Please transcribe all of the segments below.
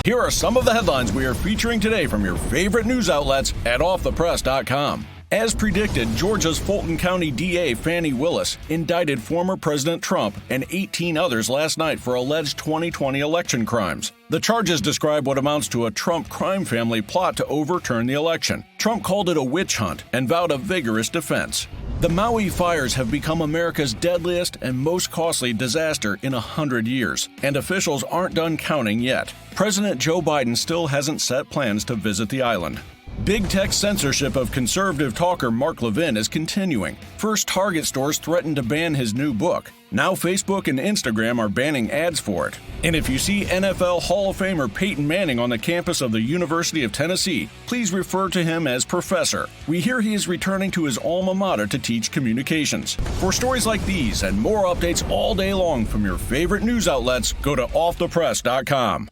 Here are some of the headlines we are featuring today from your favorite news outlets at offthepress.com. As predicted, Georgia's Fulton County DA Fani Willis indicted former President Trump and 18 others last night for alleged 2020 election crimes. The charges describe what amounts to a Trump crime family plot to overturn the election. Trump called it a witch hunt and vowed a vigorous defense. The Maui fires have become America's deadliest and most costly disaster in 100 years, and officials aren't done counting yet. President Joe Biden still hasn't set plans to visit the island. Big tech censorship of conservative talker Mark Levin is continuing. First, Target stores threatened to ban his new book. Now Facebook and Instagram are banning ads for it. And if you see NFL Hall of Famer Peyton Manning on the campus of the University of Tennessee, please refer to him as Professor. We hear he is returning to his alma mater to teach communications. For stories like these and more updates all day long from your favorite news outlets, go to offthepress.com.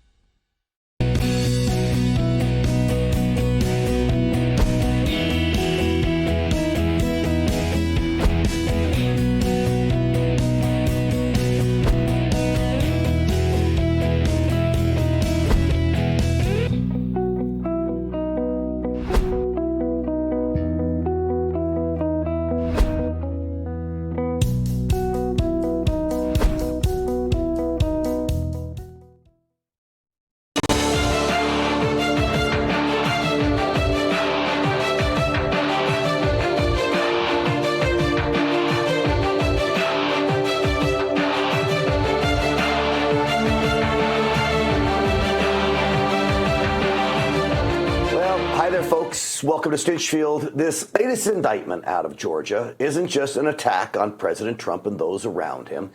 Welcome to Stinchfield. This latest indictment out of Georgia isn't just an attack on President Trump and those around him.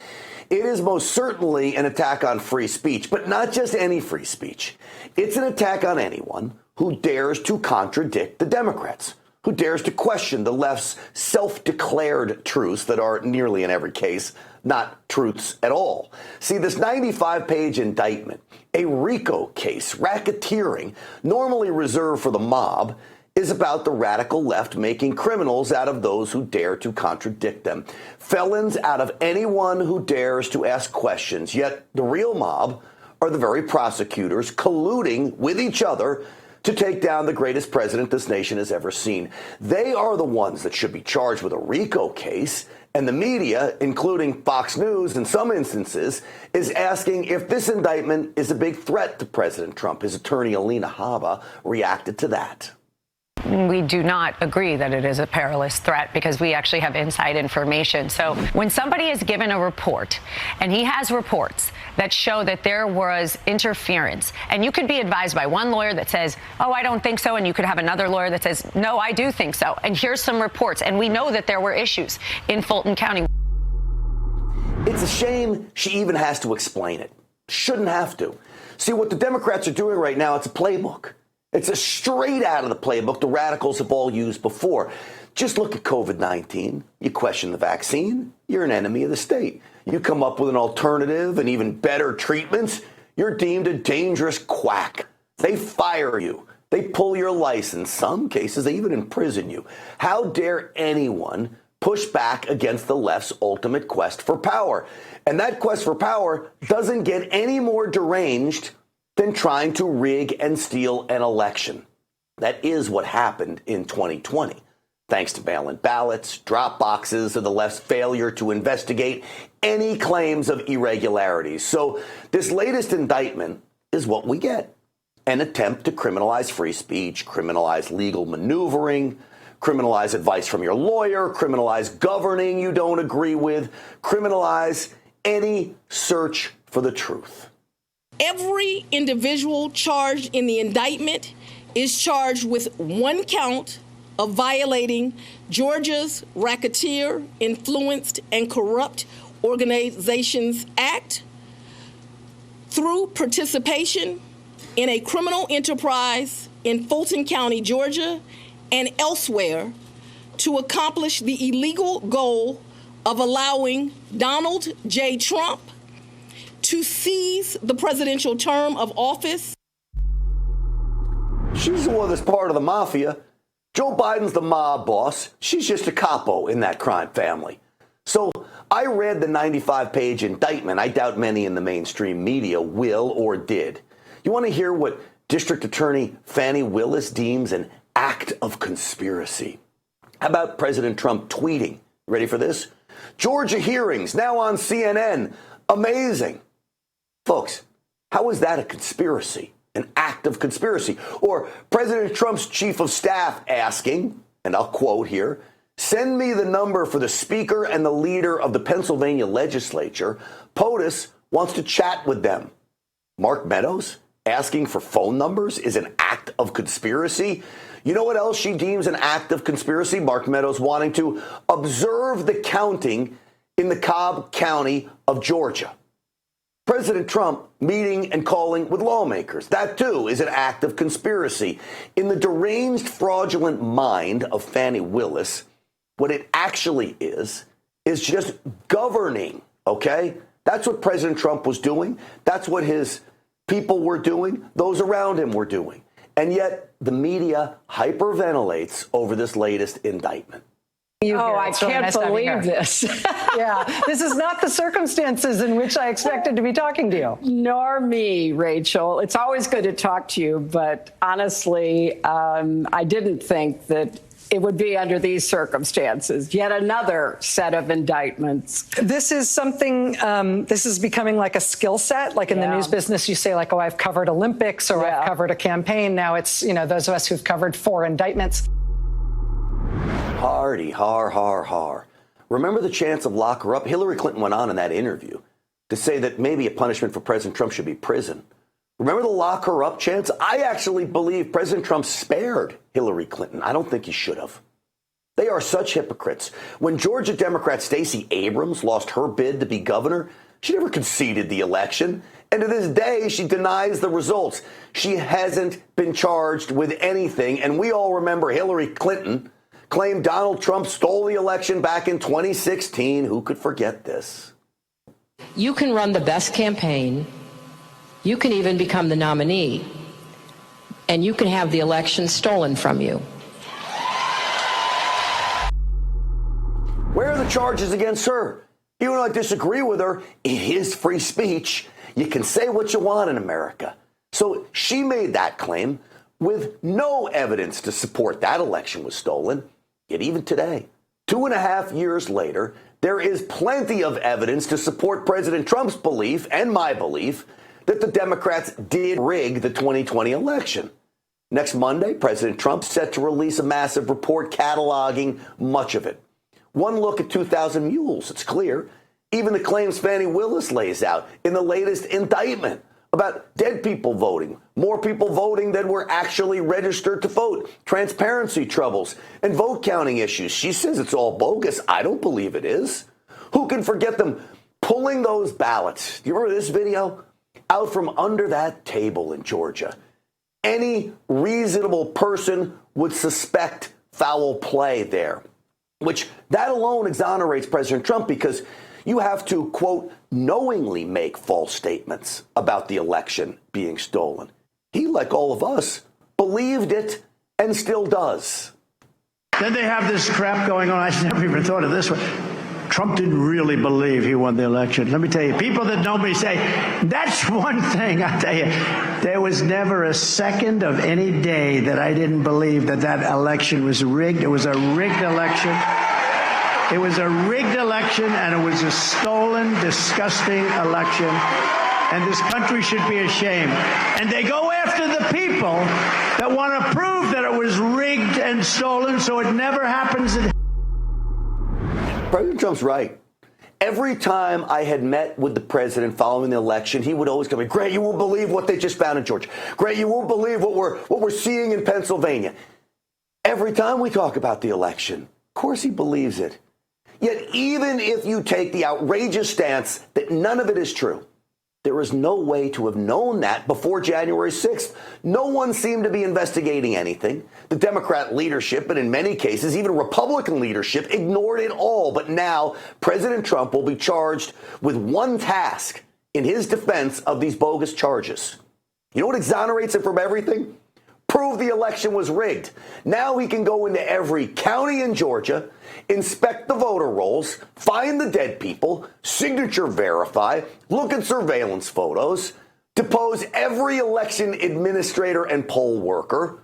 It is most certainly an attack on free speech, but not just any free speech. It's an attack on anyone who dares to contradict the Democrats, who dares to question the left's self-declared truths that are nearly in every case not truths at all. See, this 95-page indictment, a RICO case, racketeering, normally reserved for the mob, is about the radical left making criminals out of those who dare to contradict them, felons out of anyone who dares to ask questions. Yet the real mob are the very prosecutors colluding with each other to take down the greatest president this nation has ever seen. They are the ones that should be charged with a RICO case, and the media, including Fox News in some instances, is asking if this indictment is a big threat to President Trump. His attorney, Alina Habba, reacted to that. We do not agree that it is a perilous threat because we actually have inside information. So when somebody is given a report, and he has reports that show that there was interference, and you could be advised by one lawyer that says, oh, I don't think so, and you could have another lawyer that says, no, I do think so, and here's some reports, and we know that there were issues in Fulton County. It's a shame she even has to explain it. Shouldn't have to. See, what the Democrats are doing right now, it's a playbook. It's a straight out of the playbook the radicals have all used before. Just look at COVID-19. You question the vaccine, you're an enemy of the state. You come up with an alternative and even better treatments, you're deemed a dangerous quack. They fire you. They pull your license. Some cases, they even imprison you. How dare anyone push back against the left's ultimate quest for power? And that quest for power doesn't get any more deranged than trying to rig and steal an election. That is what happened in 2020. Thanks to mail-in ballots, drop boxes, and the left's failure to investigate any claims of irregularities. So this latest indictment is what we get. An attempt to criminalize free speech, criminalize legal maneuvering, criminalize advice from your lawyer, criminalize governing you don't agree with, criminalize any search for the truth. Every individual charged in the indictment is charged with one count of violating Georgia's Racketeer, Influenced, and Corrupt Organizations Act through participation in a criminal enterprise in Fulton County, Georgia, and elsewhere to accomplish the illegal goal of allowing Donald J. Trump to seize the presidential term of office. She's the one that's part of the mafia. Joe Biden's the mob boss. She's just a capo in that crime family. So I read the 95-page indictment. I doubt many in the mainstream media will or did. You want to hear what District Attorney Fani Willis deems an act of conspiracy? How about President Trump tweeting? Ready for this? Georgia hearings now on CNN. Amazing. Folks, how is that a conspiracy? An act of conspiracy? Or President Trump's chief of staff asking, and I'll quote here, send me the number for the speaker and the leader of the Pennsylvania legislature. POTUS wants to chat with them. Mark Meadows asking for phone numbers is an act of conspiracy. You know what else she deems an act of conspiracy? Mark Meadows wanting to observe the counting in the Cobb County of Georgia. President Trump meeting and calling with lawmakers. That, too, is an act of conspiracy. In the deranged, fraudulent mind of Fani Willis, what it actually is just governing, okay? That's what President Trump was doing. That's what his people were doing. Those around him were doing. And yet the media hyperventilates over this latest indictment. I can't believe this. Yeah, this is not the circumstances in which I expected to be talking to you. Nor me, Rachel. It's always good to talk to you, but honestly, I didn't think that it would be under these circumstances. Yet another set of indictments. This is something, this is becoming like a skill set. Like in the news business, you say like, oh, I've covered Olympics or I've covered a campaign. Now it's, those of us who've covered 4 indictments. Hardy, har. Remember the chance of lock her up? Hillary Clinton went on in that interview to say that maybe a punishment for President Trump should be prison. Remember the lock her up chance? I actually believe President Trump spared Hillary Clinton. I don't think he should have. They are such hypocrites. When Georgia Democrat Stacey Abrams lost her bid to be governor, she never conceded the election. And to this day, she denies the results. She hasn't been charged with anything. And we all remember Hillary Clinton claimed Donald Trump stole the election back in 2016. Who could forget this? You can run the best campaign. You can even become the nominee. And you can have the election stolen from you. Where are the charges against her? Even though I disagree with her, it is free speech. You can say what you want in America. So she made that claim with no evidence to support that election was stolen. Yet even today, 2.5 years later, there is plenty of evidence to support President Trump's belief and my belief that the Democrats did rig the 2020 election. Next Monday, President Trump set to release a massive report cataloging much of it. One look at 2,000 mules, it's clear. Even the claims Fani Willis lays out in the latest indictment about dead people voting, more people voting than were actually registered to vote, transparency troubles, and vote counting issues. She says it's all bogus. I don't believe it is. Who can forget them pulling those ballots? Do you remember this video? Out from under that table in Georgia. Any reasonable person would suspect foul play there, which that alone exonerates President Trump because you have to, quote, knowingly make false statements about the election being stolen. He, like all of us, believed it and still does. Then they have this crap going on. I never even thought of this one. Trump didn't really believe he won the election. Let me tell you, people that know me say, that's one thing. I tell you, there was never a second of any day that I didn't believe that that election was rigged. It was a rigged election. It was a rigged election, and it was a stolen, disgusting election. And this country should be ashamed. And they go after the people that want to prove that it was rigged and stolen, so it never happens. President Trump's right. Every time I had met with the president following the election, he would always come in, Grant, you won't believe what they just found in Georgia. Grant, you won't believe what we're seeing in Pennsylvania. Every time we talk about the election, of course he believes it. Yet even if you take the outrageous stance that none of it is true, there is no way to have known that before January 6th. No one seemed to be investigating anything. The Democrat leadership, and in many cases, even Republican leadership, ignored it all. But now President Trump will be charged with one task in his defense of these bogus charges. You know what exonerates him from everything? Prove the election was rigged. Now he can go into every county in Georgia, inspect the voter rolls, find the dead people, signature verify, look at surveillance photos. depose every election administrator and poll worker,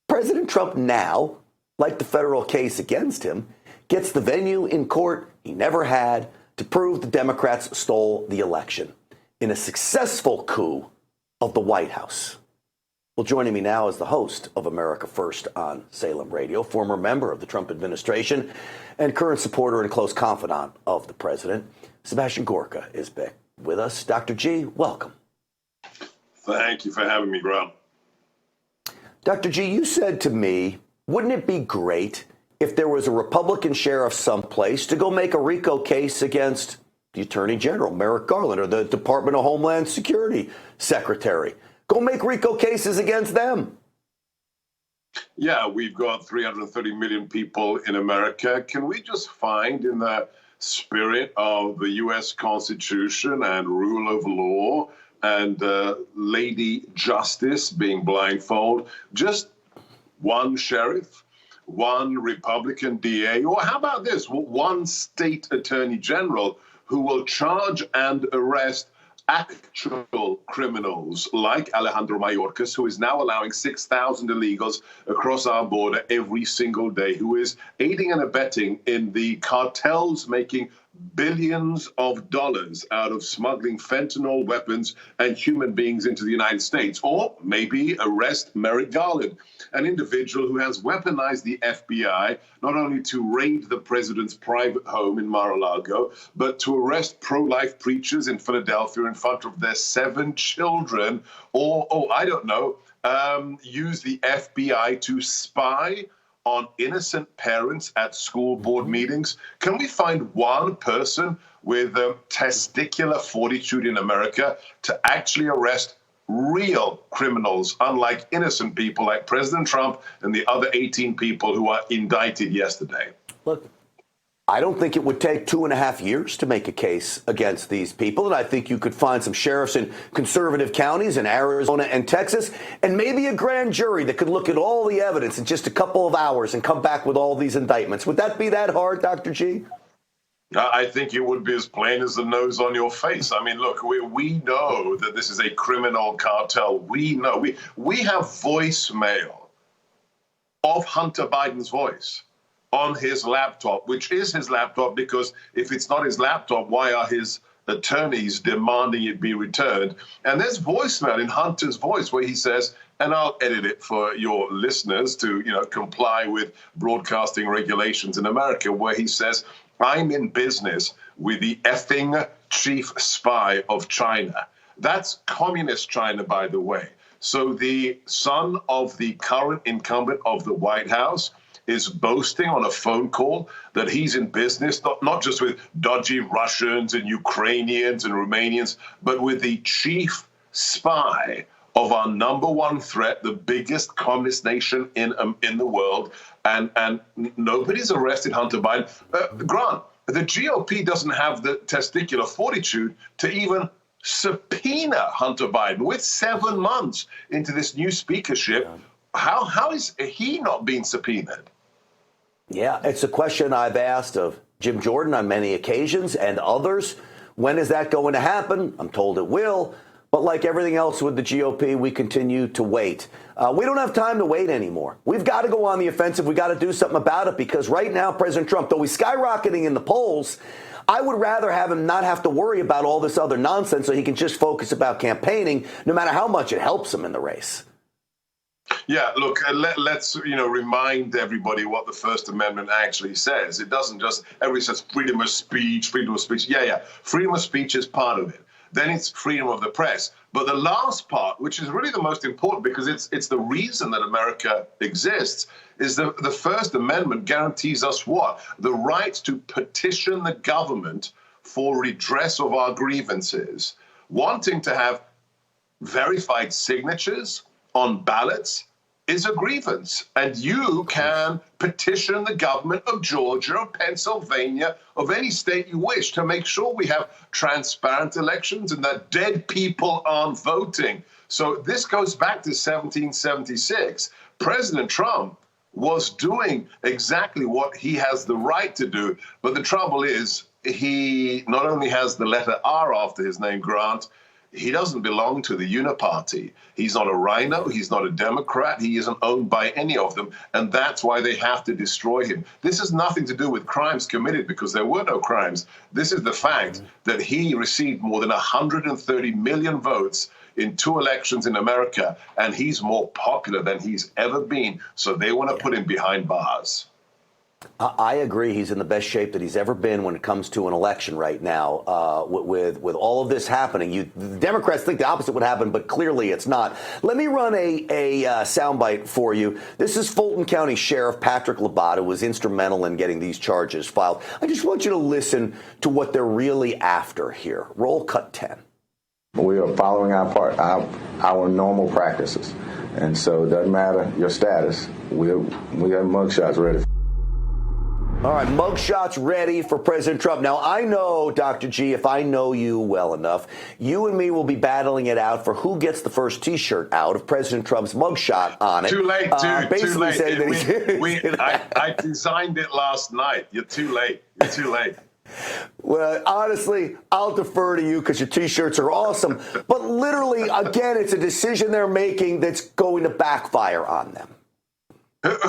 President Trump now, like the federal case against him, gets the venue in court he never had to prove the Democrats stole the election in a successful coup of the White House. Well, joining me now is the host of America First on Salem Radio, former member of the Trump administration and current supporter and close confidant of the president. Sebastian Gorka is back with us. Dr. G, welcome. Thank you for having me, Graham. Dr. G, you said to me, wouldn't it be great if there was a Republican sheriff someplace to go make a RICO case against the Attorney General, Merrick Garland, or the Department of Homeland Security Secretary? Go make RICO cases against them. Yeah, we've got 330 million people in America. Can we just find, in the spirit of the U.S. Constitution and rule of law and Lady Justice being blindfold, just one sheriff, one Republican DA, or how about this, one state attorney general who will charge and arrest actual criminals like Alejandro Mayorkas, who is now allowing 6,000 illegals across our border every single day, who is aiding and abetting in the cartels making billions of dollars out of smuggling fentanyl, weapons, and human beings into the United States. Or maybe arrest Merrick Garland, an individual who has weaponized the FBI, not only to raid the president's private home in Mar-a-Lago, but to arrest pro-life preachers in Philadelphia in front of their 7 children, or, use the FBI to spy on innocent parents at school board meetings. Can we find one person with testicular fortitude in America to actually arrest real criminals, unlike innocent people like President Trump and the other 18 people who are indicted yesterday? Look, I don't think it would take 2.5 years to make a case against these people. And I think you could find some sheriffs in conservative counties in Arizona and Texas, and maybe a grand jury that could look at all the evidence in just a couple of hours and come back with all these indictments. Would that be that hard, Dr. G? I think it would be as plain as the nose on your face. I mean, look, we know that this is a criminal cartel. We know. We have voicemail of Hunter Biden's voice on his laptop, which is his laptop, because if it's not his laptop, why are his attorneys demanding it be returned? And there's voicemail in Hunter's voice where he says, and I'll edit it for your listeners to, comply with broadcasting regulations in America, where he says, I'm in business with the effing chief spy of China. That's communist China, by the way. So the son of the current incumbent of the White House is boasting on a phone call that he's in business, not just with dodgy Russians and Ukrainians and Romanians, but with the chief spy of our number one threat, the biggest communist nation in the world, and nobody's arrested Hunter Biden. Grant, the GOP doesn't have the testicular fortitude to even subpoena Hunter Biden. We're 7 months into this new speakership. How is he not being subpoenaed? Yeah, it's a question I've asked of Jim Jordan on many occasions and others. When is that going to happen? I'm told it will. But like everything else with the GOP, we continue to wait. We don't have time to wait anymore. We've got to go on the offensive. We've got to do something about it, because right now, President Trump, though he's skyrocketing in the polls, I would rather have him not have to worry about all this other nonsense so he can just focus about campaigning, no matter how much it helps him in the race. Yeah, look, let's remind everybody what the First Amendment actually says. It doesn't just, everybody says freedom of speech, freedom of speech. Yeah, freedom of speech is part of it. Then it's freedom of the press. But the last part, which is really the most important, because it's the reason that America exists, is the First Amendment guarantees us what? The right to petition the government for redress of our grievances. Wanting to have verified signatures on ballots is a grievance, and you can petition the government of Georgia or Pennsylvania, of any state you wish, to make sure we have transparent elections and that dead people aren't voting. So this goes back to 1776. President Trump was doing exactly what he has the right to do, but the trouble is he not only has the letter R after his name, Grant, he doesn't belong to the Uniparty. He's not a rhino. He's not a Democrat. He isn't owned by any of them. And that's why they have to destroy him. This has nothing to do with crimes committed, because there were no crimes. This is the fact that he received more than 130 million votes in 2 elections in America, and he's more popular than he's ever been. So they want to put him behind bars. I agree. He's in the best shape that he's ever been when it comes to an election right now. With all of this happening, the Democrats think the opposite would happen, but clearly it's not. Let me run a soundbite for you. This is Fulton County Sheriff Patrick Labat, who was instrumental in getting these charges filed. I just want you to listen to what they're really after here. Roll cut 10. We are following our normal practices, and so it doesn't matter your status. We have mugshots ready. All right, mugshots ready for President Trump. Now, I know, Dr. G, if I know you well enough, you and me will be battling it out for who gets the first T-shirt out of President Trump's mugshot on it. Too late, dude. Basically Too late. saying that I designed it last night. You're too late. You're too late. Well, honestly, I'll defer to you because your T-shirts are awesome. But literally, again, it's a decision they're making that's going to backfire on them.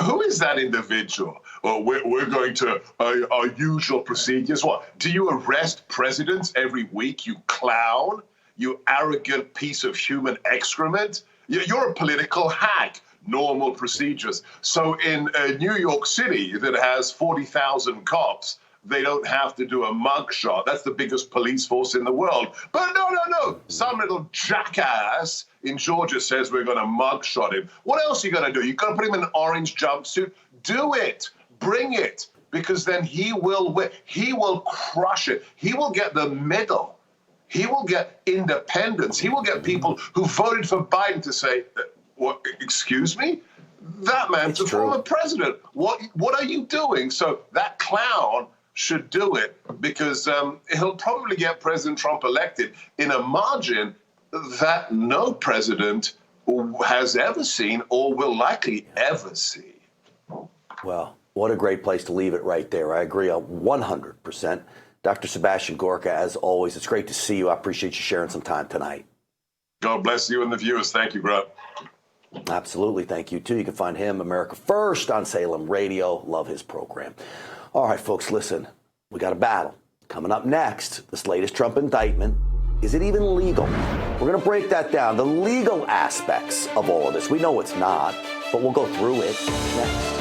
Who is that individual? Well, we're going to our usual procedures. What? Do you arrest presidents every week, you clown? You arrogant piece of human excrement? You're a political hack. Normal procedures. So in New York City that has 40,000 cops, they don't have to do a mugshot. That's the biggest police force in the world. But no. Some little jackass in Georgia says we're going to mugshot him. What else are you going to do? You're going to put him in an orange jumpsuit? Do it. Bring it. Because then he will win. He will crush it. He will get the middle. He will get independents. He will get people who voted for Biden to say, what, excuse me? That man's a former president. What are you doing? So that clown should do it, because he'll probably get President Trump elected in a margin that no president has ever seen or will likely ever see. Well, what a great place to leave it right there. I agree 100%. Dr. Sebastian Gorka, as always, it's great to see you. I appreciate you sharing some time tonight. God bless you and the viewers. Thank you, Brett. Absolutely. Thank you, too. You can find him, America First, on Salem Radio. Love his program. All right, folks, listen. We got a battle. Coming up next, this latest Trump indictment. Is it even legal? We're going to break that down, the legal aspects of all of this. We know it's not, but we'll go through it next.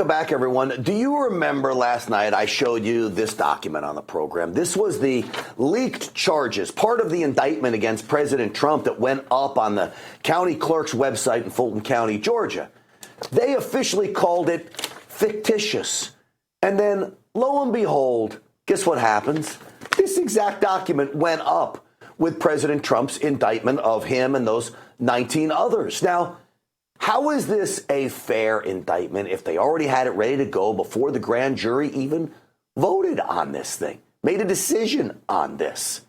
Welcome back, everyone. Do you remember last night I showed you this document on the program? This was the leaked charges, part of the indictment against President Trump that went up on the county clerk's website in Fulton County, Georgia. They officially called it fictitious. And then, lo and behold, guess what happens? This exact document went up with President Trump's indictment of him and those 19 others. Now, how is this a fair indictment if they already had it ready to go before the grand jury even voted on this thing, made a decision on this?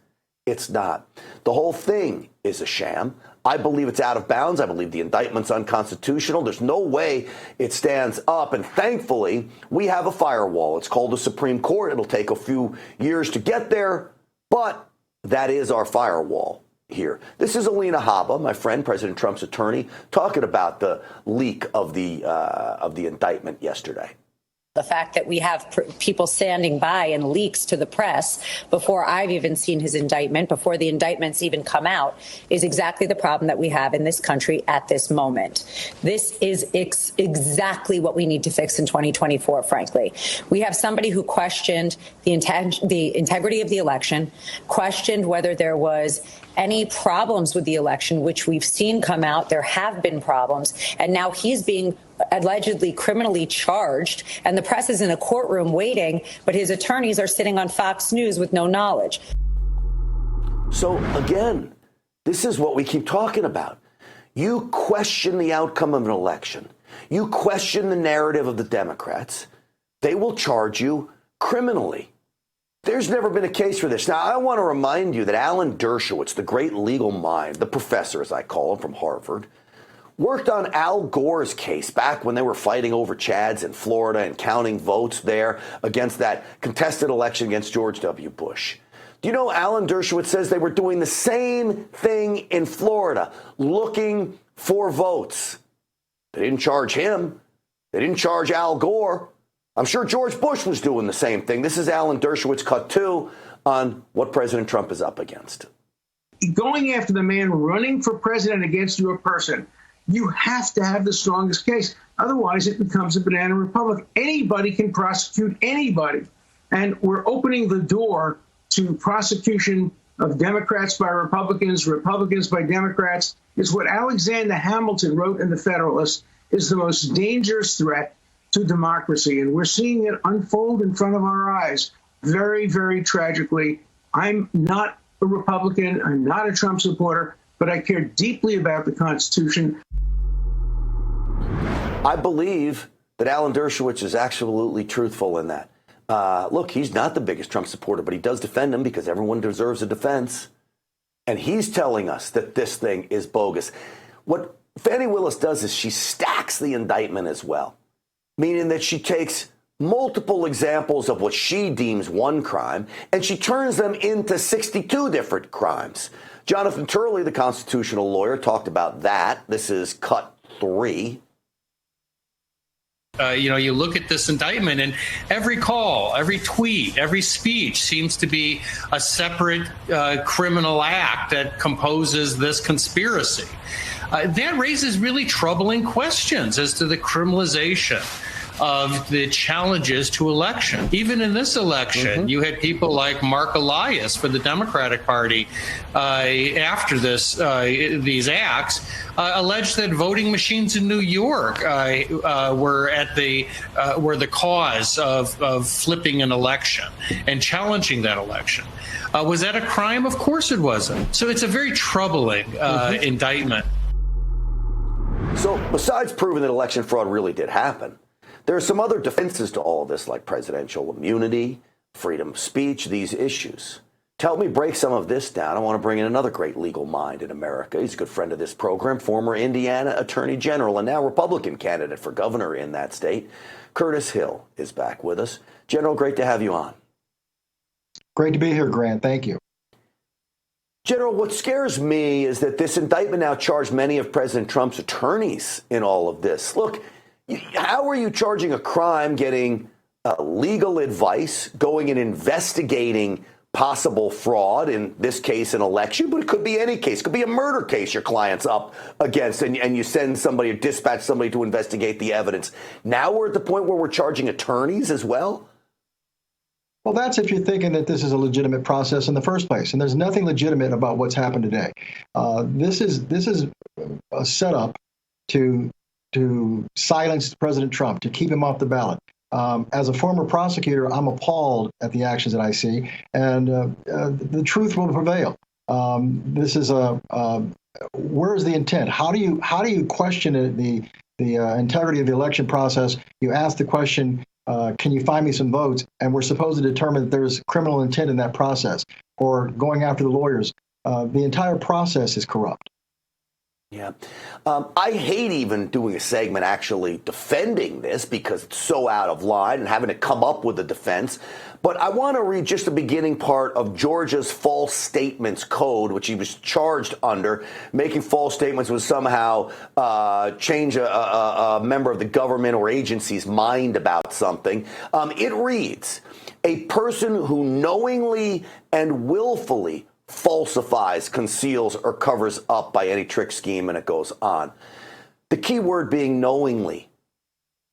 It's not. The whole thing is a sham. I believe it's out of bounds. I believe the indictment's unconstitutional. There's no way it stands up. And thankfully, we have a firewall. It's called the Supreme Court. It'll take a few years to get there, but that is our firewall here. This is Alina Habba, my friend, President Trump's attorney, talking about the leak of the indictment yesterday. The fact that we have people standing by and leaks to the press before I've even seen his indictment, before the indictments even come out, is exactly the problem that we have in this country at this moment. This is exactly what we need to fix in 2024, frankly. We have somebody who questioned the integrity of the election, questioned whether there was any problems with the election, which we've seen come out. There have been problems, and now he's being allegedly criminally charged, and the press is in a courtroom waiting, but his attorneys are sitting on Fox News with no knowledge. So again, this is what we keep talking about. You question the outcome of an election. You question the narrative of the Democrats. They will charge you criminally. There's never been a case for this. Now, I want to remind you that Alan Dershowitz, the great legal mind, the professor, as I call him, from Harvard, worked on Al Gore's case back when they were fighting over Chads in Florida and counting votes there against that contested election against George W. Bush. Do you know Alan Dershowitz says they were doing the same thing in Florida, looking for votes? They didn't charge him. They didn't charge Al Gore. I'm sure George Bush was doing the same thing. This is Alan Dershowitz cut two on what President Trump is up against. Going after the man running for president against your person, you have to have the strongest case. Otherwise, it becomes a banana republic. Anybody can prosecute anybody. And we're opening the door to prosecution of Democrats by Republicans, Republicans by Democrats. It's what Alexander Hamilton wrote in The Federalist is the most dangerous threat to democracy. And we're seeing it unfold in front of our eyes very, very tragically. I'm not a Republican. I'm not a Trump supporter, but I care deeply about the Constitution. I believe that Alan Dershowitz is absolutely truthful in that. Look, he's not the biggest Trump supporter, but he does defend him because everyone deserves a defense. And he's telling us that this thing is bogus. What Fani Willis does is she stacks the indictment as well, meaning that she takes multiple examples of what she deems one crime, and she turns them into 62 different crimes. Jonathan Turley, the constitutional lawyer, talked about that. This is cut 3. You look at this indictment and every call, every tweet, every speech seems to be a separate criminal act that composes this conspiracy. That raises really troubling questions as to the criminalization of the challenges to election. Even in this election, you had people like Mark Elias for the Democratic Party after these acts alleged that voting machines in New York were the cause of flipping an election and challenging that election. Was that a crime? Of course it wasn't. So it's a very troubling indictment. So besides proving that election fraud really did happen, there are some other defenses to all of this, like presidential immunity, freedom of speech, these issues. To help me break some of this down, I want to bring in another great legal mind in America. He's a good friend of this program, former Indiana Attorney General and now Republican candidate for governor in that state. Curtis Hill is back with us. General, great to have you on. Great to be here, Grant. Thank you. General, what scares me is that this indictment now charged many of President Trump's attorneys in all of this. Look, how are you charging a crime getting legal advice, going and investigating possible fraud, in this case an election, but it could be any case. It could be a murder case your client's up against, and you send somebody or dispatch somebody to investigate the evidence. Now we're at the point where we're charging attorneys as well? Well, that's if you're thinking that this is a legitimate process in the first place, and there's nothing legitimate about what's happened today. This is a setup to silence President Trump, to keep him off the ballot. As a former prosecutor, I'm appalled at the actions that I see, and the truth will prevail. This is where's the intent? How do you question the integrity of the election process? You ask the question, can you find me some votes? And we're supposed to determine that there's criminal intent in that process, or going after the lawyers. The entire process is corrupt. Yeah. I hate even doing a segment actually defending this because it's so out of line and having to come up with a defense. But I want to read just the beginning part of Georgia's false statements code, which he was charged under. Making false statements would somehow change a member of the government or agency's mind about something. It reads, a person who knowingly and willfully falsifies, conceals, or covers up by any trick, scheme, and it goes on. The key word being knowingly.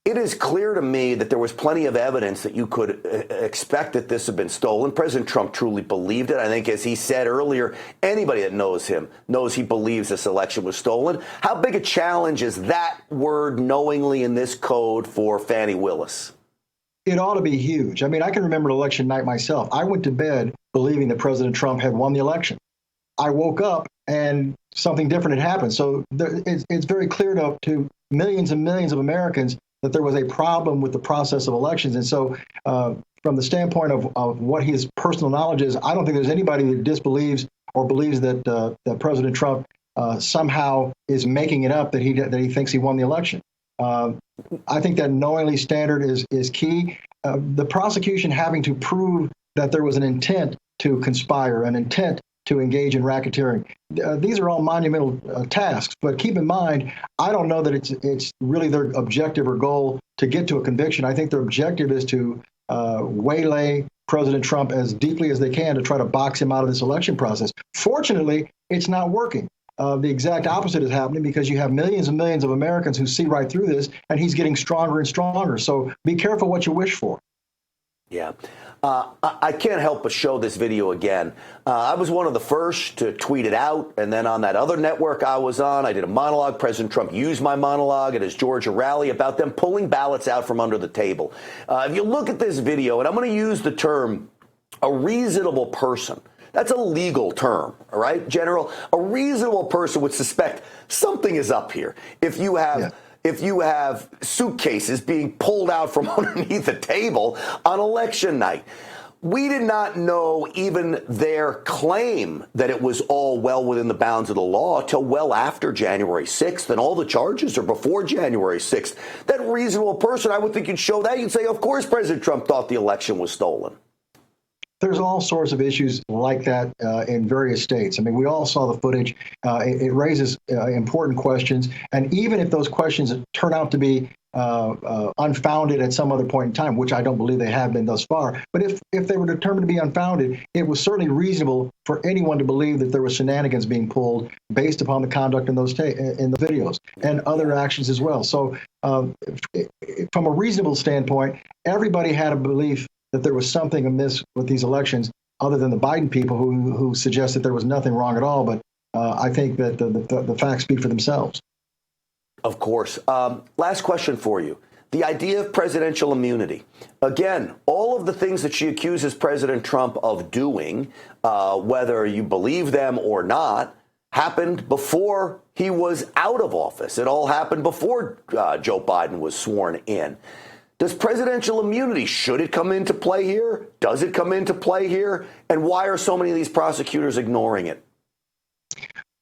It is clear to me that there was plenty of evidence that you could expect that this had been stolen. President Trump truly believed it. I think, as he said earlier, anybody that knows him knows he believes this election was stolen. How big a challenge is that word knowingly in this code for Fani Willis? It ought to be huge. I mean, I can remember election night myself. I went to bed believing that President Trump had won the election. I woke up and something different had happened. So it's very clear to millions and millions of Americans that there was a problem with the process of elections. And so from the standpoint of what his personal knowledge is, I don't think there's anybody that disbelieves or believes that President Trump somehow is making it up that he thinks he won the election. I think that knowingly standard is key. The prosecution having to prove that there was an intent to conspire, an intent to engage in racketeering. These are all monumental tasks, but keep in mind, I don't know that it's really their objective or goal to get to a conviction. I think their objective is to waylay President Trump as deeply as they can to try to box him out of this election process. Fortunately, it's not working. The exact opposite is happening because you have millions and millions of Americans who see right through this, and he's getting stronger and stronger. So be careful what you wish for. Yeah. I can't help but show this video again. I was one of the first to tweet it out, and then on that other network I was on, I did a monologue. President Trump used my monologue at his Georgia rally about them pulling ballots out from under the table. If you look at this video, and I'm going to use the term a reasonable person. That's a legal term, all right, General? A reasonable person would suspect something is up here. If you have suitcases being pulled out from underneath the table on election night. We did not know even their claim that it was all well within the bounds of the law till well after January 6th, and all the charges are before January 6th. That reasonable person, I would think you'd show that. You'd say, of course, President Trump thought the election was stolen. There's all sorts of issues like that in various states. I mean, we all saw the footage. It raises important questions. And even if those questions turn out to be unfounded at some other point in time, which I don't believe they have been thus far, but if they were determined to be unfounded, it was certainly reasonable for anyone to believe that there was shenanigans being pulled based upon the conduct in those in the videos and other actions as well. So from a reasonable standpoint, everybody had a belief that there was something amiss with these elections, other than the Biden people who suggested there was nothing wrong at all. But I think that the facts speak for themselves. Of course. Last question for you. The idea of presidential immunity. Again, all of the things that she accuses President Trump of doing, whether you believe them or not, happened before he was out of office. It all happened before Joe Biden was sworn in. Does presidential immunity, should it come into play here? Does it come into play here? And why are so many of these prosecutors ignoring it?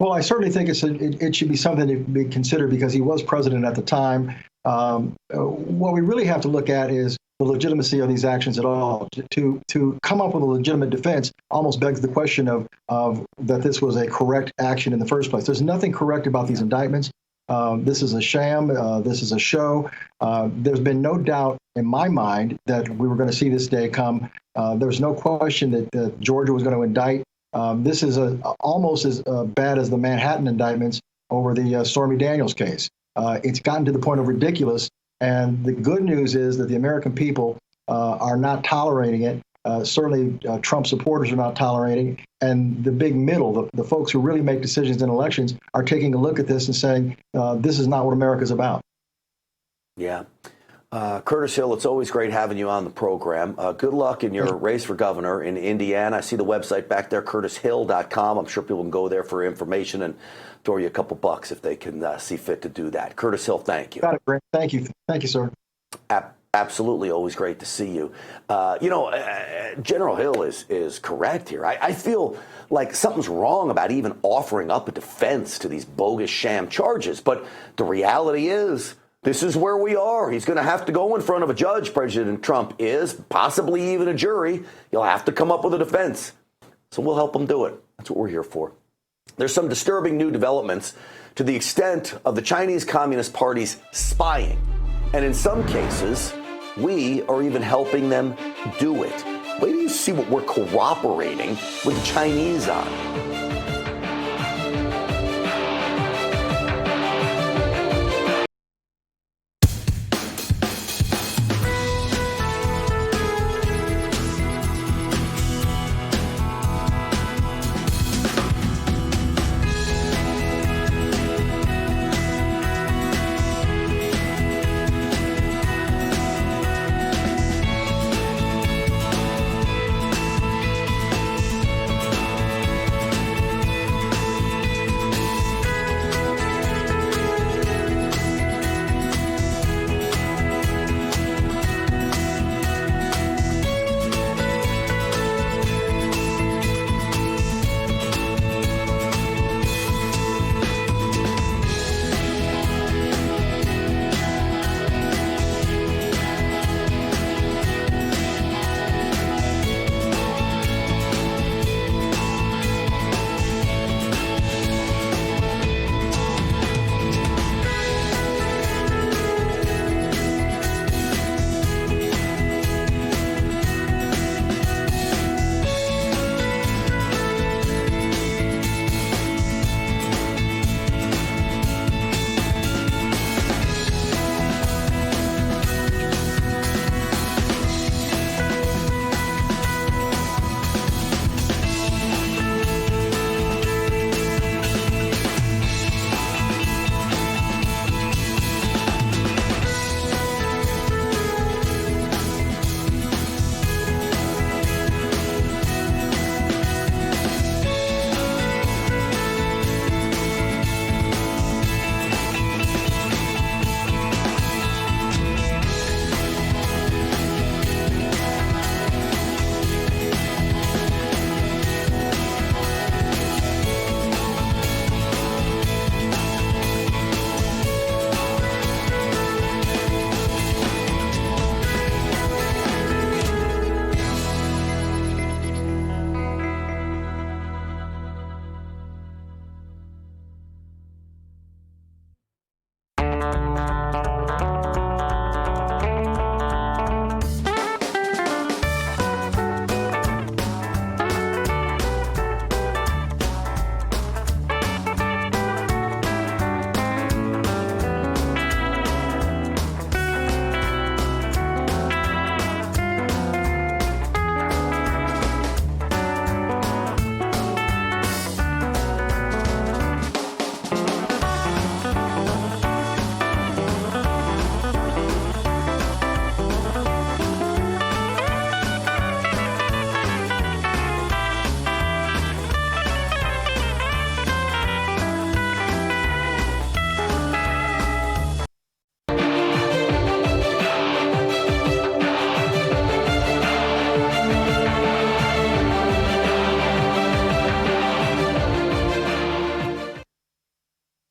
Well, I certainly think it should be something to be considered because he was president at the time. What we really have to look at is the legitimacy of these actions at all. To come up with a legitimate defense almost begs the question of that this was a correct action in the first place. There's nothing correct about these indictments. This is a sham. This is a show. There's been no doubt in my mind that we were going to see this day come. There's no question that Georgia was going to indict. This is almost as bad as the Manhattan indictments over the Stormy Daniels case. It's gotten to the point of ridiculous. And the good news is that the American people are not tolerating it. Certainly, Trump supporters are not tolerating. And the big middle, the folks who really make decisions in elections, are taking a look at this and saying, this is not what America's about. Yeah. Curtis Hill, it's always great having you on the program. Good luck in your race for governor in Indiana. I see the website back there, curtishill.com. I'm sure people can go there for information and throw you a couple bucks if they can see fit to do that. Curtis Hill, thank you. Got it, Brent. Thank you. Thank you, sir. Absolutely. Always great to see you. General Hill is correct here. I feel like something's wrong about even offering up a defense to these bogus sham charges. But the reality is, this is where we are. He's going to have to go in front of a judge, President Trump is, possibly even a jury. He'll have to come up with a defense. So we'll help him do it. That's what we're here for. There's some disturbing new developments to the extent of the Chinese Communist Party's spying. And in some cases, we are even helping them do it. Wait till you see what we're cooperating with the Chinese on.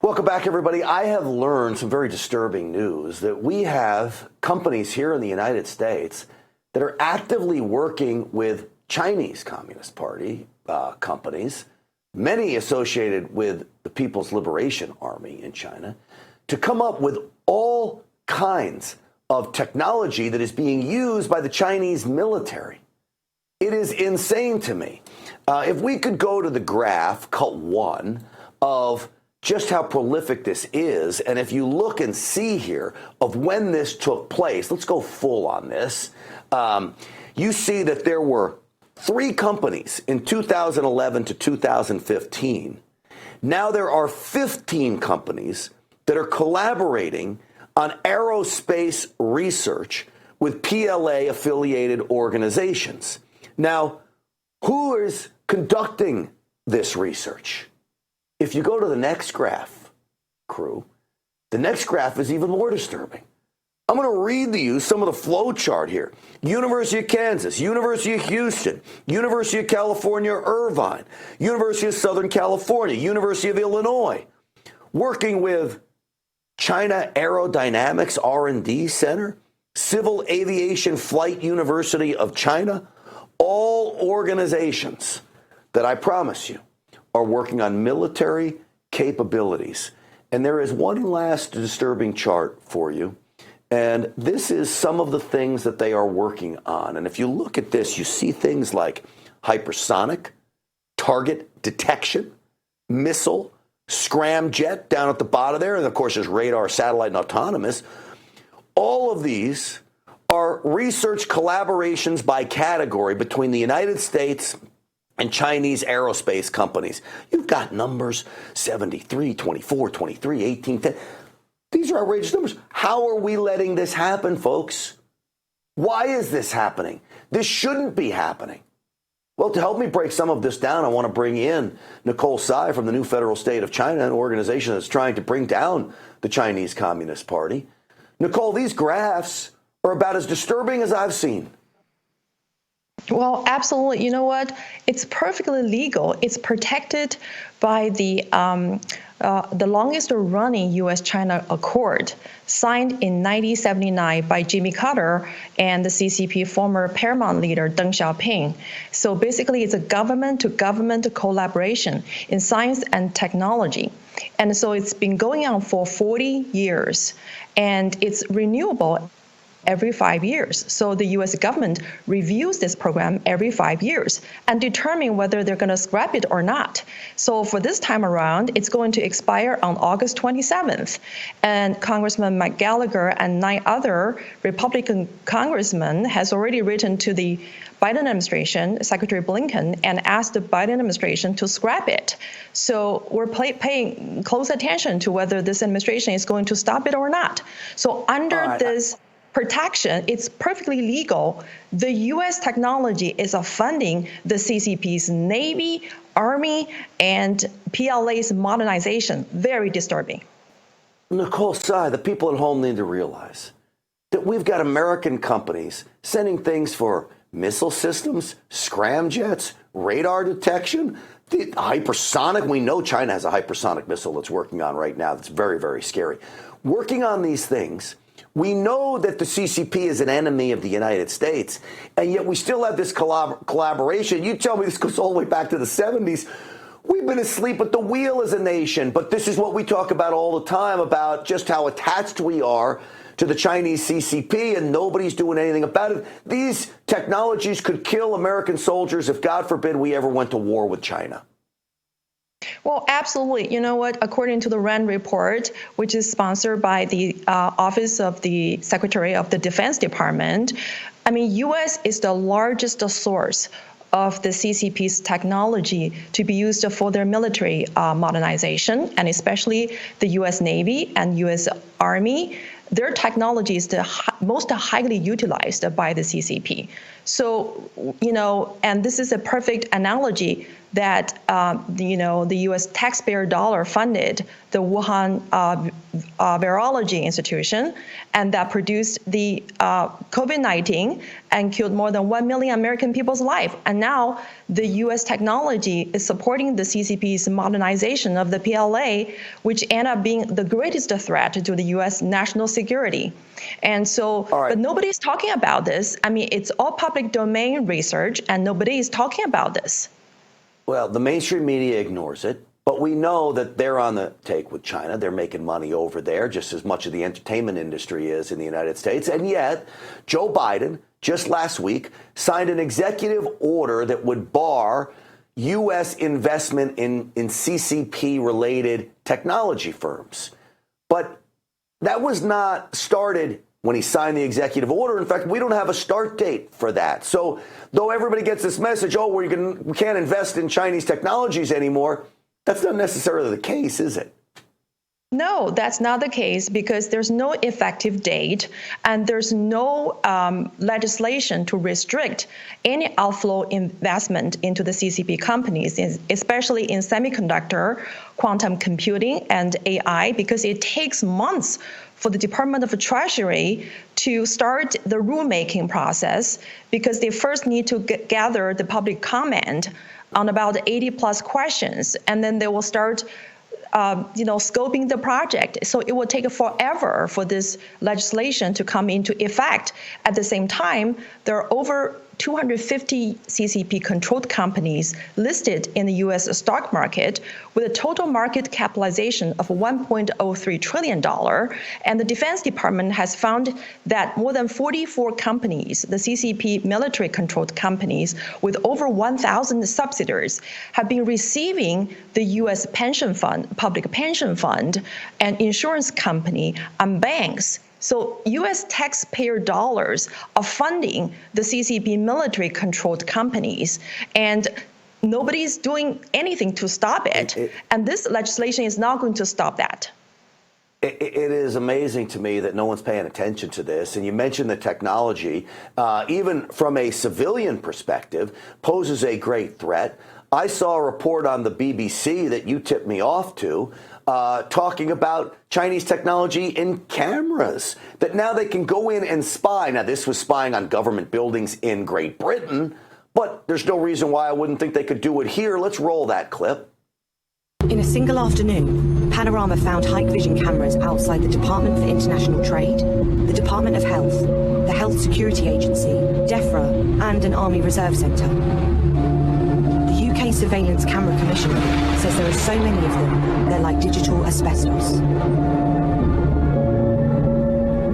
Welcome back, everybody. I have learned some very disturbing news that we have companies here in the United States that are actively working with Chinese Communist Party companies, many associated with the People's Liberation Army in China, to come up with all kinds of technology that is being used by the Chinese military. It is insane to me. If we could go to the graph, cut one, of just how prolific this is, and if you look and see here of when this took place, let's go full on this. You see that there were 3 companies in 2011 to 2015. Now there are 15 companies that are collaborating on aerospace research with PLA-affiliated organizations. Now, who is conducting this research? If you go to the next graph, crew, the next graph is even more disturbing. I'm going to read to you some of the flow chart here. University of Kansas, University of Houston, University of California, Irvine, University of Southern California, University of Illinois, working with China Aerodynamics R&D Center, Civil Aviation Flight University of China, all organizations that I promise you are working on military capabilities. And there is one last disturbing chart for you. And this is some of the things that they are working on. And if you look at this, you see things like hypersonic, target detection, missile, scramjet down at the bottom there. And of course, there's radar, satellite, and autonomous. All of these are research collaborations by category between the United States and Chinese aerospace companies. You've got numbers 73, 24, 23, 18, 10. These are outrageous numbers. How are we letting this happen, folks? Why is this happening? This shouldn't be happening. Well, to help me break some of this down, I want to bring in Nicole Tsai from the New Federal State of China, an organization that's trying to bring down the Chinese Communist Party. Nicole, these graphs are about as disturbing as I've seen. Well, absolutely. You know what? It's perfectly legal. It's protected by the longest-running U.S.-China Accord, signed in 1979 by Jimmy Carter and the CCP former paramount leader Deng Xiaoping. So basically, it's a government-to-government collaboration in science and technology. And so it's been going on for 40 years, and it's renewable every 5 years. So the U.S. government reviews this program every 5 years and determine whether they're going to scrap it or not. So for this time around, it's going to expire on August 27th. And Congressman Mike Gallagher and 9 other Republican congressmen has already written to the Biden administration, Secretary Blinken, and asked the Biden administration to scrap it. So we're paying close attention to whether this administration is going to stop it or not. So under this protection, it's perfectly legal. The U.S. technology is funding the CCP's Navy, Army, and PLA's modernization. Very disturbing. Nicole Tsai, the people at home need to realize that we've got American companies sending things for missile systems, scramjets, radar detection, the hypersonic. We know China has a hypersonic missile that's working on right now that's very, very scary. Working on these things. We know that the CCP is an enemy of the United States, and yet we still have this collaboration. You tell me this goes all the way back to the 70s. We've been asleep at the wheel as a nation, but this is what we talk about all the time, about just how attached we are to the Chinese CCP, and nobody's doing anything about it. These technologies could kill American soldiers if, God forbid, we ever went to war with China. Well, absolutely. You know what? According to the RAND report, which is sponsored by the Office of the Secretary of the Defense Department, I mean, U.S. is the largest source of the CCP's technology to be used for their military modernization, and especially the U.S. Navy and U.S. Army. Their technology is the most highly utilized by the CCP. So, you know, and this is a perfect analogy that, you know, the U.S. taxpayer dollar funded the Wuhan Virology Institution, and that produced the COVID-19 and killed more than 1 million American people's life. And now the U.S. technology is supporting the CCP's modernization of the PLA, which ended up being the greatest threat to the U.S. national security. And so, but nobody's talking about this. I mean, it's all public domain research, and nobody is talking about this. Well, the mainstream media ignores it. But we know that they're on the take with China. They're making money over there just as much of the entertainment industry is in the United States. And yet, Joe Biden, just last week, signed an executive order that would bar U.S. investment in CCP-related technology firms. But that was not started when he signed the executive order. In fact, we don't have a start date for that. So though everybody gets this message, oh, we can't invest in Chinese technologies anymore, that's not necessarily the case, is it? No, that's not the case because there's no effective date and there's no legislation to restrict any outflow investment into the CCP companies, especially in semiconductor, quantum computing, and AI, because it takes months for the Department of Treasury to start the rulemaking process because they first need to gather the public comment on about 80 plus questions, and then they will start scoping the project. So it will take forever for this legislation to come into effect. At the same time, there are over 250 CCP-controlled companies listed in the U.S. stock market with a total market capitalization of $1.03 trillion. And the Defense Department has found that more than 44 companies, the CCP military-controlled companies with over 1,000 subsidiaries, have been receiving the U.S. pension fund, public pension fund, and insurance company and banks. So U.S. taxpayer dollars are funding the CCP military-controlled companies, and nobody's doing anything to stop it. And this legislation is not going to stop that. It is amazing to me that no one's paying attention to this. And you mentioned the technology, even from a civilian perspective, poses a great threat. I saw a report on the BBC that you tipped me off to, talking about Chinese technology in cameras, that now they can go in and spy. Now, this was spying on government buildings in Great Britain, but there's no reason why I wouldn't think they could do it here. Let's roll that clip. In a single afternoon, Panorama found high vision cameras outside the Department for International Trade, the Department of Health, the Health Security Agency, DEFRA, and an Army Reserve Centre. The UK Surveillance Camera Commissioner says there are so many of them, they're like digital asbestos.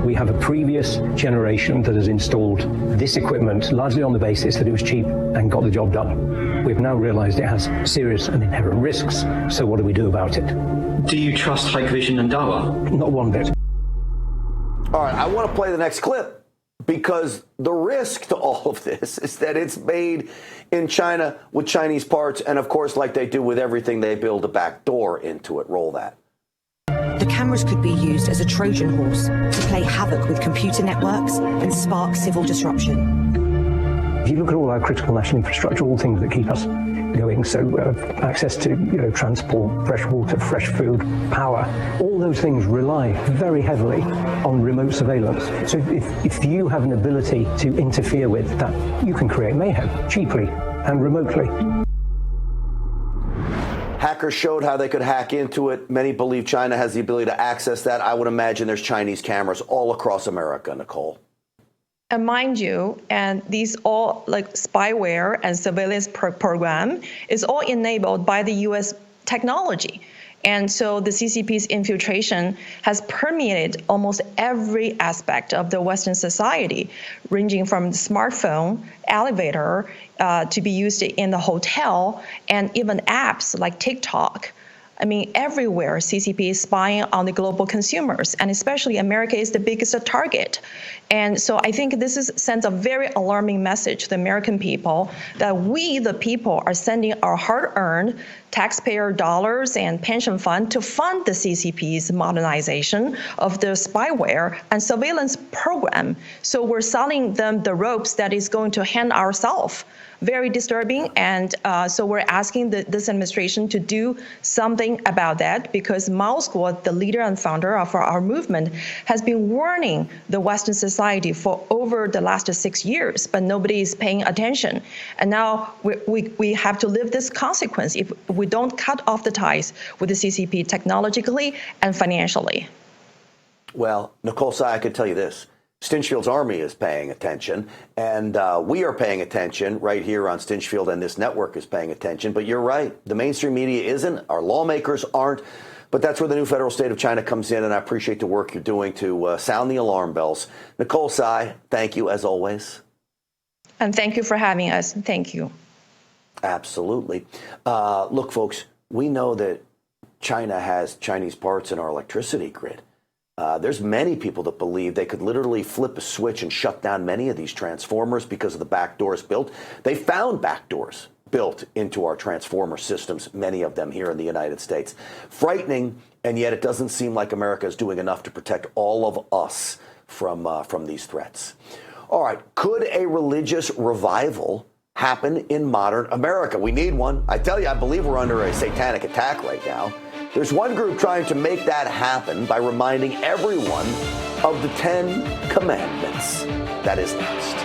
We have a previous generation that has installed this equipment largely on the basis that it was cheap and got the job done. We've now realised it has serious and inherent risks, so what do we do about it? Do you trust Hikvision and Dahua? Not one bit. All right, I want to play the next clip because the risk to all of this is that it's made in China with Chinese parts, and of course, like they do with everything, they build a back door into it. Roll that. The cameras could be used as a Trojan horse to play havoc with computer networks and spark civil disruption. If you look at all our critical national infrastructure, all things that keep us going, so access to transport, fresh water, fresh food, power, all those things rely very heavily on remote surveillance. So if you have an ability to interfere with that, you can create mayhem cheaply and remotely. Hackers showed how they could hack into it. Many believe China has the ability to access that. I would imagine there's Chinese cameras all across America, Nicole. And mind you, and these all like spyware and surveillance program is all enabled by the U.S. technology. And so the CCP's infiltration has permeated almost every aspect of the Western society, ranging from the smartphone, elevator, to be used in the hotel, and even apps like TikTok. I mean, everywhere CCP is spying on the global consumers, and especially America is the biggest target. And so I think this sends a very alarming message to the American people that we, the people, are sending our hard-earned taxpayer dollars and pension fund to fund the CCP's modernization of the spyware and surveillance program. So we're selling them the ropes that is going to hand ourselves. Very disturbing, and so we're asking this administration to do something about that, because Mao Squad, the leader and founder of our movement, has been warning the Western society for over the last 6 years, but nobody is paying attention. And now we have to live this consequence if we don't cut off the ties with the CCP technologically and financially. Well, Nicole Tsai, I can tell you this. Stinchfield's Army is paying attention, and we are paying attention right here on Stinchfield, and this network is paying attention. But you're right. The mainstream media isn't. Our lawmakers aren't. But that's where the new federal state of China comes in, and I appreciate the work you're doing to sound the alarm bells. Nicole Tsai, thank you as always. And thank you for having us. Thank you. Absolutely. Look, folks, we know that China has Chinese parts in our electricity grid. There's many people that believe they could literally flip a switch and shut down many of these transformers because of the back doors built. They found back doors built into our transformer systems, many of them here in the United States. Frightening, and yet it doesn't seem like America is doing enough to protect all of us from these threats. All right, could a religious revival happen in modern America? We need one. I tell you, I believe we're under a satanic attack right now. There's one group trying to make that happen by reminding everyone of the 10 Commandments. That is next.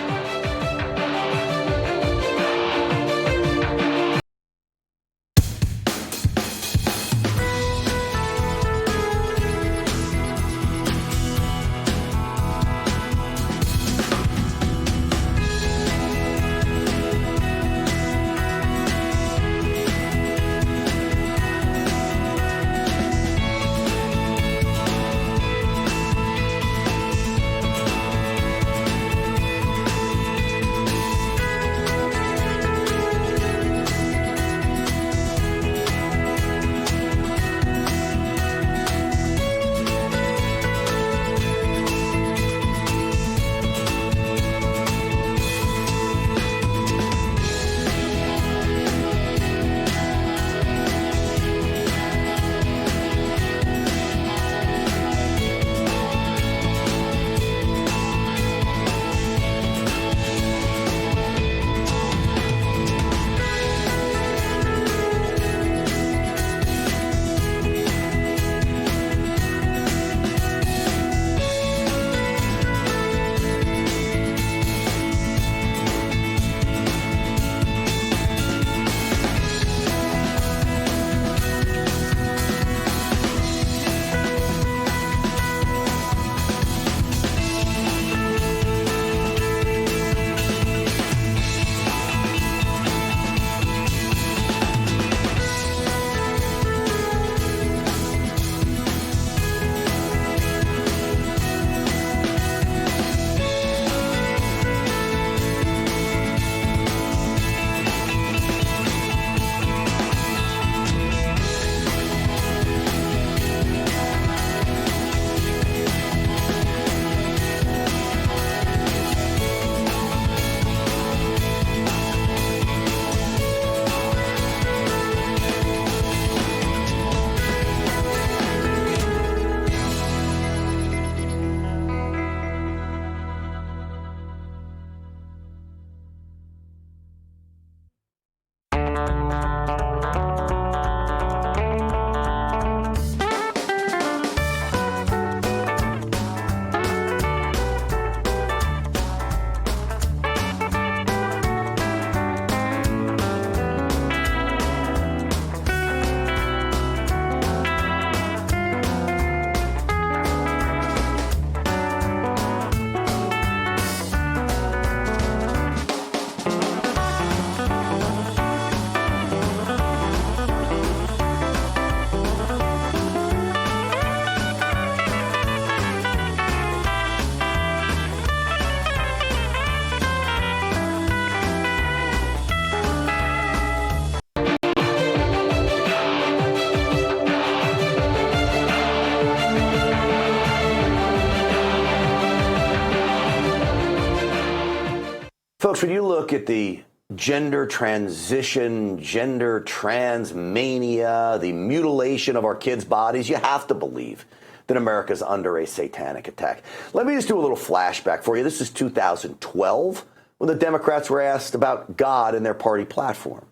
Folks, when you look at the gender transition, gender trans mania, the mutilation of our kids' bodies, you have to believe that America's under a satanic attack. Let me just do a little flashback for you. This is 2012, when the Democrats were asked about God in their party platform.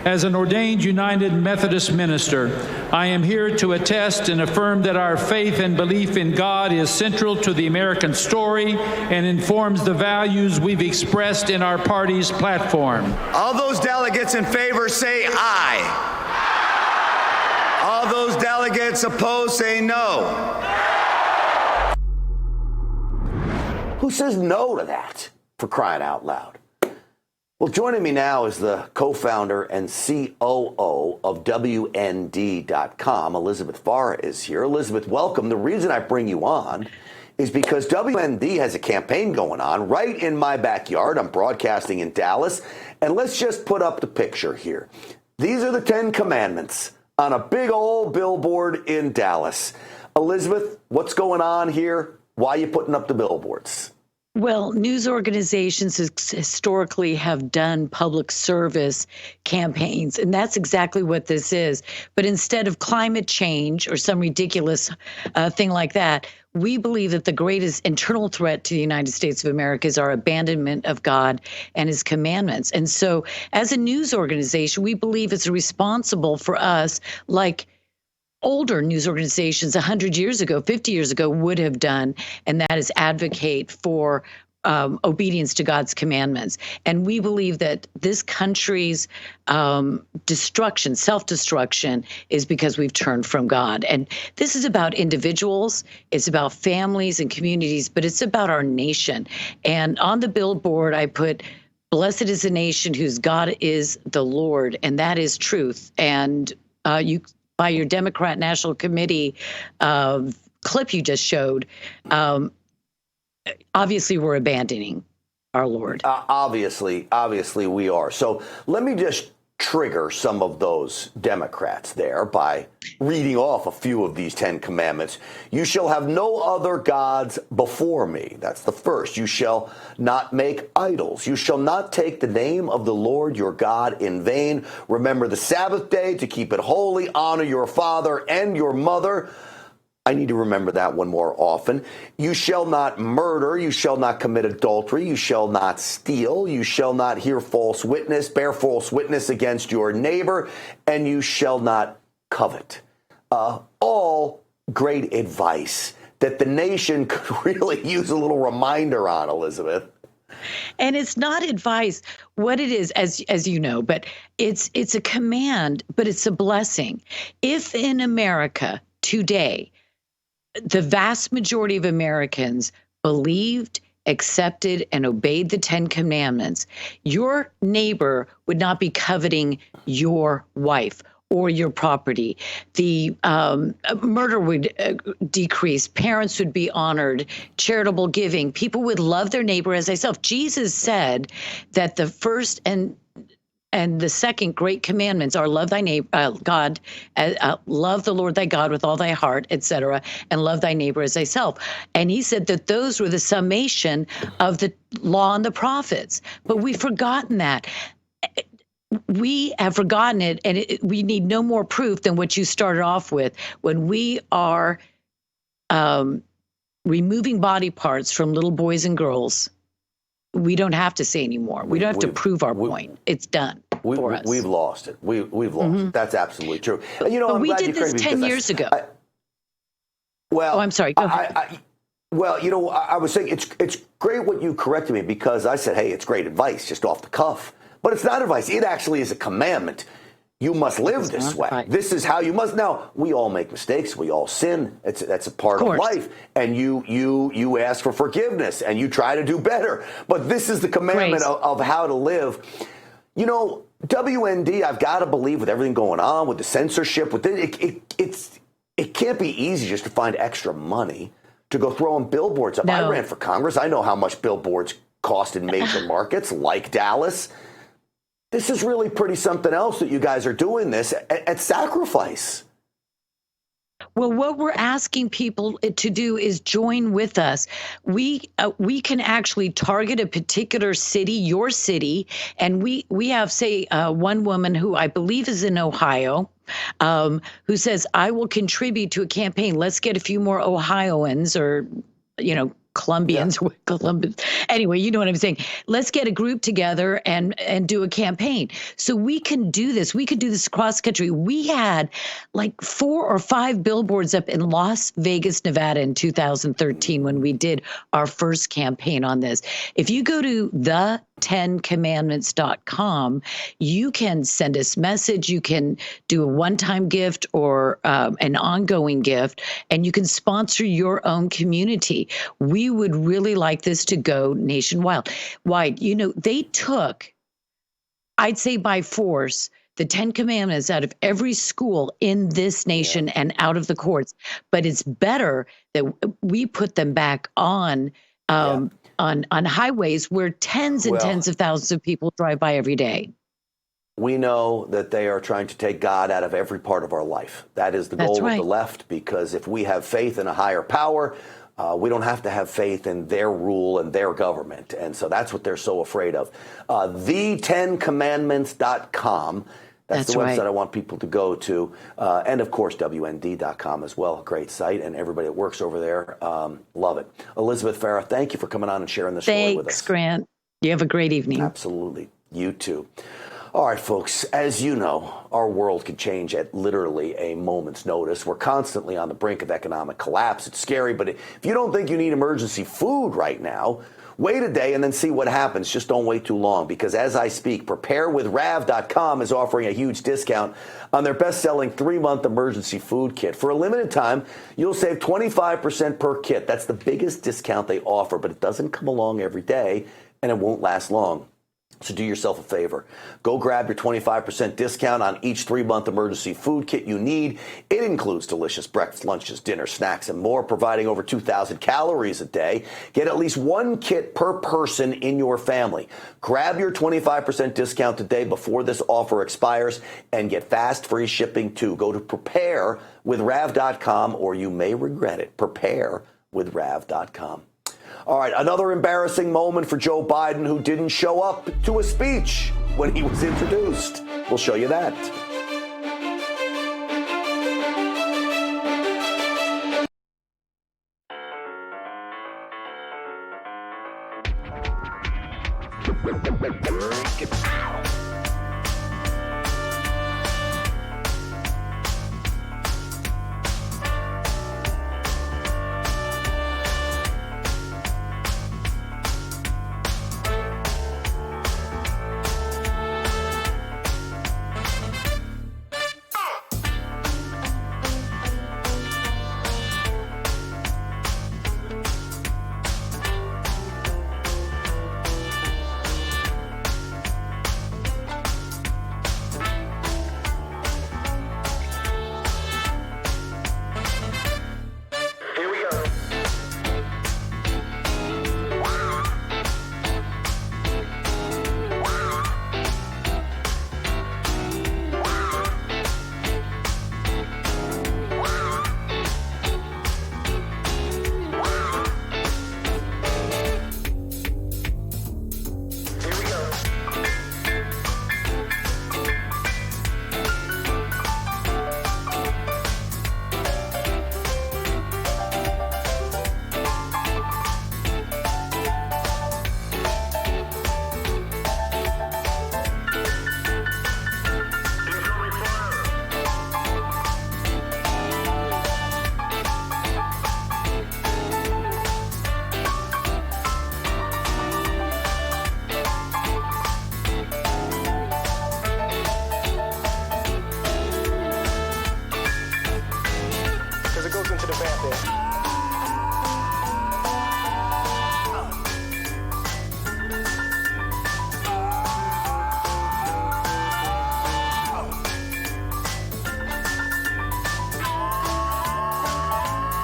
As an ordained United Methodist minister, I am here to attest and affirm that our faith and belief in God is central to the American story and informs the values we've expressed in our party's platform. All those delegates in favor say aye. All those delegates opposed say no. Who says no to that, for crying out loud? Well, joining me now is the co-founder and COO of WND.com. Elizabeth Farr is here. Elizabeth, welcome. The reason I bring you on is because WND has a campaign going on right in my backyard. I'm broadcasting in Dallas. And let's just put up the picture here. These are the 10 Commandments on a big old billboard in Dallas. Elizabeth, what's going on here? Why are you putting up the billboards? Well, news organizations historically have done public service campaigns, and that's exactly what this is. But instead of climate change or some ridiculous thing like that, we believe that the greatest internal threat to the United States of America is our abandonment of God and his commandments. And so as a news organization, we believe it's responsible for us, like older news organizations 100 years ago, 50 years ago would have done, and that is advocate for obedience to God's commandments. And we believe that this country's destruction, self-destruction, is because we've turned from God. And this is about individuals, it's about families and communities, but it's about our nation. And on the billboard, I put, "Blessed is the nation whose God is the Lord," and that is truth. And by your Democrat National Committee clip you just showed, obviously we're abandoning our Lord. Obviously we are. So let me just trigger some of those Democrats there by reading off a few of these 10 commandments. You shall have no other gods before me. That's the first. You shall not make idols. You shall not take the name of the Lord your God in vain. Remember the Sabbath day to keep it holy. Honor your father and your mother. I need to remember that one more often. You shall not murder. You shall not commit adultery. You shall not steal. You shall not bear false witness against your neighbor, and you shall not covet. All great advice that the nation could really use a little reminder on, Elizabeth. And it's not advice. What it is, as you know, but it's a command, but it's a blessing. If in America today, the vast majority of Americans believed, accepted, and obeyed the 10 Commandments, your neighbor would not be coveting your wife or your property. The murder would decrease. Parents would be honored. Charitable giving. People would love their neighbor as thyself. Jesus said that the first and the second great commandments are love thy neighbor, love the Lord thy God with all thy heart, etc., and love thy neighbor as thyself. And he said that those were the summation of the law and the prophets. But we've forgotten that. We have forgotten it, and we need no more proof than what you started off with. When we are removing body parts from little boys and girls, we don't have to say anymore. We don't have to prove our point. It's done for us. We've lost it. We've lost it. That's absolutely true. You know, but we did this 10 years ago. I'm sorry. Go ahead. Well, you know, I was saying it's great what you corrected me, because I said, hey, it's great advice just off the cuff. But it's not advice. It actually is a commandment. You must live this way. Right. This is how you must. Now, we all make mistakes. We all sin. That's a part of life. And you ask for forgiveness and you try to do better. But this is the commandment of how to live. You know, WND, I've got to believe, with everything going on, with the censorship, with it can't be easy just to find extra money to go throwing billboards up. No. I ran for Congress. I know how much billboards cost in major markets like Dallas. This is really pretty something else that you guys are doing this at sacrifice. Well, what we're asking people to do is join with us. We can actually target a particular city, your city, and we have, say, one woman who I believe is in Ohio, who says, I will contribute to a campaign. Let's get a few more Ohioans, or, you know, Colombians. Anyway, you know what I'm saying. Let's get a group together and do a campaign. So we can do this. We could do this across the country. We had like 4 or 5 billboards up in Las Vegas, Nevada in 2013 when we did our first campaign on this. If you go to the10commandments.com, you can send us message. You can do a one-time gift or an ongoing gift, and you can sponsor your own community. We we would really like this to go nationwide. They took, I'd say by force, the 10 Commandments out of every school in this nation and out of the courts. But it's better that we put them back on highways where tens and tens of thousands of people drive by every day. We know that they are trying to take God out of every part of our life. That is the goal of the left, because if we have faith in a higher power, we don't have to have faith in their rule and their government. And so that's what they're so afraid of. The10commandments.com. That's the website I want people to go to. And, of course, WND.com as well. Great site. And everybody that works over there, love it. Elizabeth Farah, thank you for coming on and sharing this story with us. Thanks, Grant. You have a great evening. Absolutely. You too. All right, folks, as you know, our world can change at literally a moment's notice. We're constantly on the brink of economic collapse. It's scary, but if you don't think you need emergency food right now, wait a day and then see what happens. Just don't wait too long, because as I speak, preparewithrav.com is offering a huge discount on their best-selling 3-month emergency food kit. For a limited time, you'll save 25% per kit. That's the biggest discount they offer, but it doesn't come along every day, and it won't last long. So do yourself a favor. Go grab your 25% discount on each 3-month emergency food kit you need. It includes delicious breakfast, lunches, dinner, snacks, and more, providing over 2,000 calories a day. Get at least 1 kit per person in your family. Grab your 25% discount today before this offer expires and get fast, free shipping too. Go to preparewithrav.com or you may regret it. Preparewithrav.com. All right, another embarrassing moment for Joe Biden, who didn't show up to a speech when he was introduced. We'll show you that.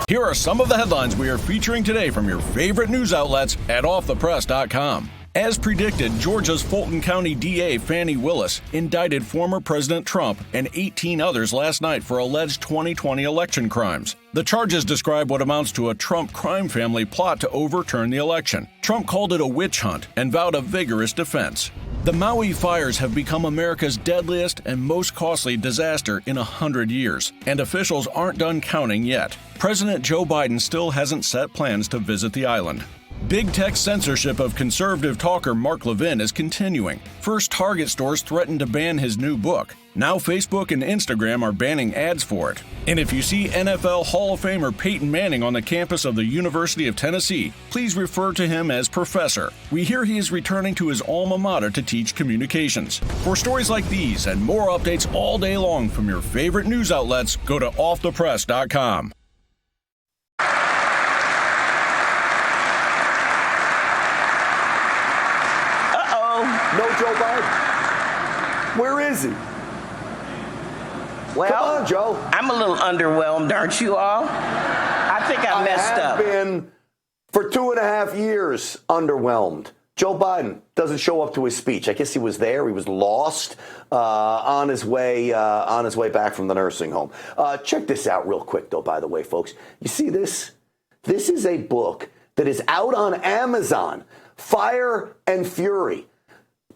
Here are some of the headlines we are featuring today from your favorite news outlets at offthepress.com. As predicted, Georgia's Fulton County DA Fani Willis indicted former President Trump and 18 others last night for alleged 2020 election crimes. The charges describe what amounts to a Trump crime family plot to overturn the election. Trump called it a witch hunt and vowed a vigorous defense. The Maui fires have become America's deadliest and most costly disaster in 100 years, and officials aren't done counting yet. President Joe Biden still hasn't set plans to visit the island. Big tech censorship of conservative talker Mark Levin is continuing. First, Target stores threatened to ban his new book. Now Facebook and Instagram are banning ads for it. And if you see NFL Hall of Famer Peyton Manning on the campus of the University of Tennessee, please refer to him as Professor. We hear he is returning to his alma mater to teach communications. For stories like these and more updates all day long from your favorite news outlets, go to offthepress.com. Joe Biden? Where is he? Well, come on, Joe. I'm a little underwhelmed, aren't you all? I think I messed up. I have been for 2.5 years underwhelmed. Joe Biden doesn't show up to his speech. I guess he was there. He was lost on his way back from the nursing home. Check this out real quick, though, by the way, folks. You see this? This is a book that is out on Amazon, Fire and Fury,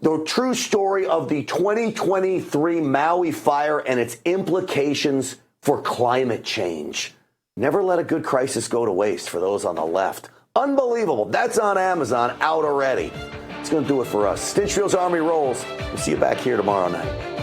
the true story of the 2023 Maui fire and its implications for climate change. Never let a good crisis go to waste for those on the left. Unbelievable. That's on Amazon, out already. It's going to do it for us. Stinchfield's Army rolls. We'll see you back here tomorrow night.